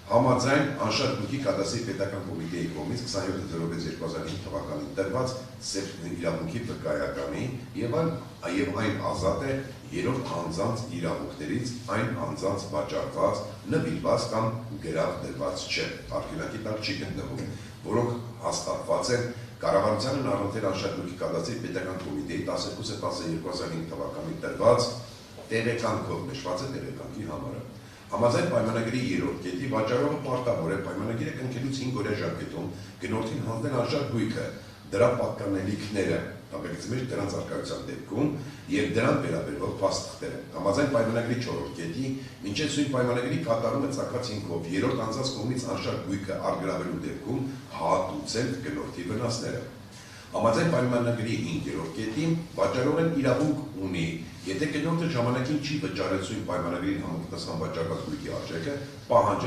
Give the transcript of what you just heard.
Համաձայն անշարժ գույքի կադաստրի պետական կոմիտեի կողմից 27.06.2005 թվականին տրված իրավունքի վկայականի եւ այն ազատ է երրորդ անձանց իրավունքներից այն անձանց վաճառված, նվիրված կամ գրավ դրված չէ, արգելակի տակ չի գտնվում, որոնք հաստատված են կառավարությանն առընթեր անշարժ գույքի կադաստրի պետական կոմիտեի 12.10.2005 թվականին տրված տեղեկանքով նշված է տեղեկանքի համարը։ Համաձայն պայմանագրի երրորդ կետի վաճառողը պարտավոր է պայմանագիրը կնքելուց 5 օրյա ժամկետում գնորդին հանձնել անշարժ գույքը, դրա պատկանելիքները, ապակից մեջ դրանց արկայության դեպքում եւ դրան վերաբերող փաստաթղթերը։ Համաձայն պայմանագրի 4-րդ կետի մինչև սույն պայմանագրի կատարումը ցակած հիմքով երրորդ անձանց կողմից անշարժ գույքը արգելավելու դեպքում հատուցել գնորդի վնասները։ Համաձայն պայմանագրի 5-րդ կետին վաճառողն իրավունք ունի, եթե գնորդը ժամանակին չի վճարել սույն պայմանագրին համապատասխան վաճառված գույքի արժեքը, պահանջել